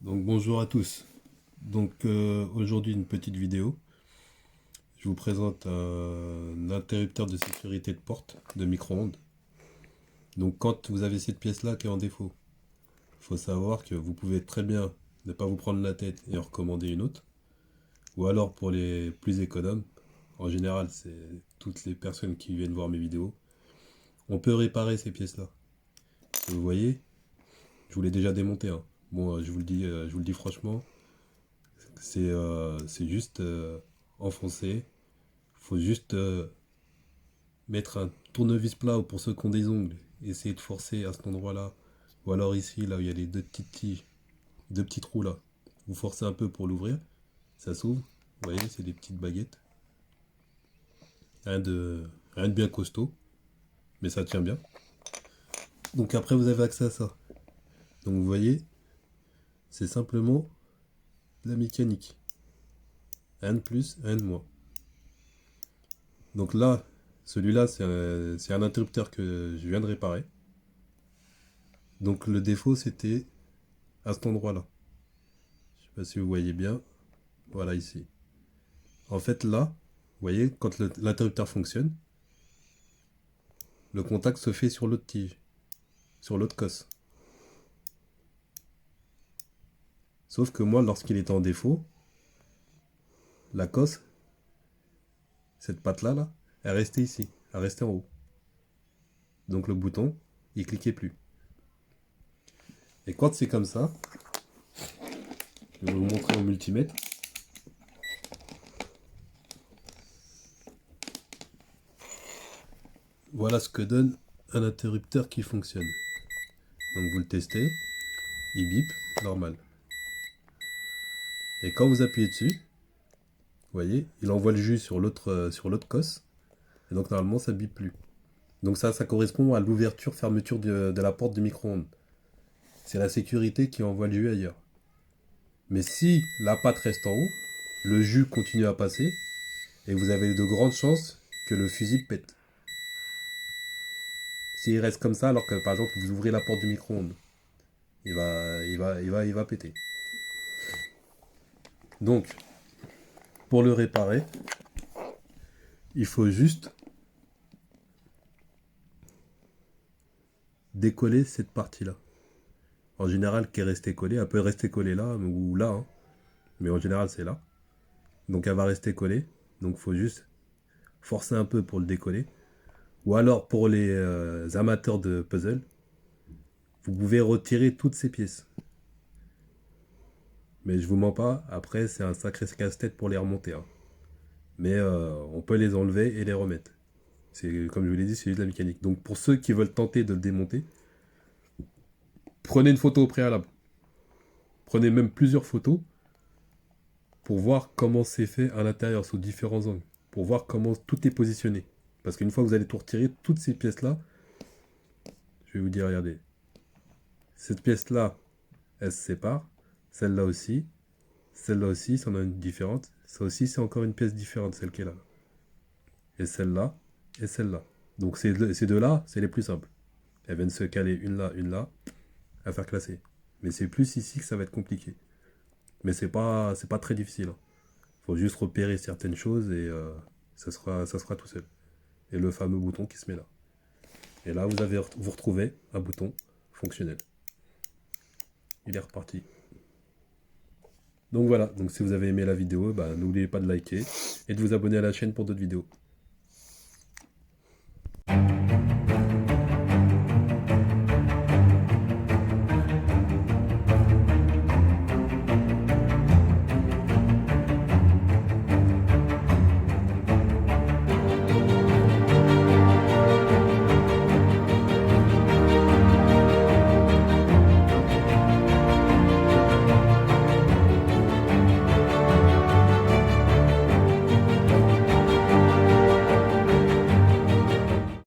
Donc bonjour à tous. Aujourd'hui une petite vidéo. Je vous présente un interrupteur de sécurité de porte de micro-ondes. Donc quand vous avez cette pièce-là qui est en défaut, il faut savoir que vous pouvez très bien ne pas vous prendre la tête et en recommander une autre. Ou alors pour les plus économes, en général c'est toutes les personnes qui viennent voir mes vidéos, on peut réparer ces pièces-là. Vous voyez, je vous l'ai déjà démonté, hein. Bon, je vous le dis franchement, c'est juste enfoncé. Faut juste mettre un tournevis plat ou pour ceux qui ont des ongles, essayer de forcer à cet endroit-là. Ou alors ici, là où il y a les deux petites tiges, deux petits trous là. Vous forcez un peu pour l'ouvrir, ça s'ouvre. Vous voyez, c'est des petites baguettes. Rien de, rien de bien costaud, mais ça tient bien. Donc après, vous avez accès à ça. Donc vous voyez, c'est simplement de la mécanique. Rien de plus, rien de moins. Donc là, celui-là, c'est un interrupteur que je viens de réparer. Donc le défaut, c'était à cet endroit-là. Je sais pas si vous voyez bien. Voilà ici. En fait là, vous voyez, quand l'interrupteur fonctionne, le contact se fait sur l'autre tige, sur l'autre cosse. Sauf que moi, lorsqu'il était en défaut, la cosse, cette patte-là, là, elle restait ici, elle restait en haut. Donc le bouton, il cliquait plus. Et quand c'est comme ça, je vais vous montrer au multimètre. Voilà ce que donne un interrupteur qui fonctionne. Donc vous le testez, il bip, normal. Et quand vous appuyez dessus, vous voyez, il envoie le jus sur l'autre cosse. Et donc normalement ça bip plus. Donc ça correspond à l'ouverture-fermeture de la porte du micro-ondes. C'est la sécurité qui envoie le jus ailleurs. Mais si la pâte reste en haut, le jus continue à passer et vous avez de grandes chances que le fusible pète. S'il reste comme ça, alors que par exemple vous ouvrez la porte du micro-ondes, il va péter. Donc, pour le réparer, il faut juste décoller cette partie-là. En général, qui est restée collée, elle peut rester collée là ou là, hein. Mais en général c'est là. Donc elle va rester collée. Donc il faut juste forcer un peu pour le décoller. Ou alors pour les amateurs de puzzle, vous pouvez retirer toutes ces pièces. Mais je vous mens pas, après c'est un sacré casse-tête pour les remonter, hein. Mais on peut les enlever et les remettre. C'est comme je vous l'ai dit, c'est juste de la mécanique. Donc pour ceux qui veulent tenter de le démonter, prenez une photo au préalable. Prenez même plusieurs photos pour voir comment c'est fait à l'intérieur sous différents angles. Pour voir comment tout est positionné. Parce qu'une fois que vous allez tout retirer, toutes ces pièces-là, je vais vous dire, regardez. Cette pièce-là, elle se sépare. Celle-là aussi. Celle-là aussi, c'en a une différente. Ça aussi, c'est encore une pièce différente, celle qui est là. Et celle-là, et celle-là. Donc ces deux-là, c'est les plus simples. Elles viennent se caler une là, à faire classer. Mais c'est plus ici que ça va être compliqué. Mais c'est pas très difficile, hein. Faut juste repérer certaines choses et ça sera tout seul. Et le fameux bouton qui se met là. Et là, vous retrouvez un bouton fonctionnel. Il est reparti. Donc voilà, donc si vous avez aimé la vidéo, bah, n'oubliez pas de liker et de vous abonner à la chaîne pour d'autres vidéos.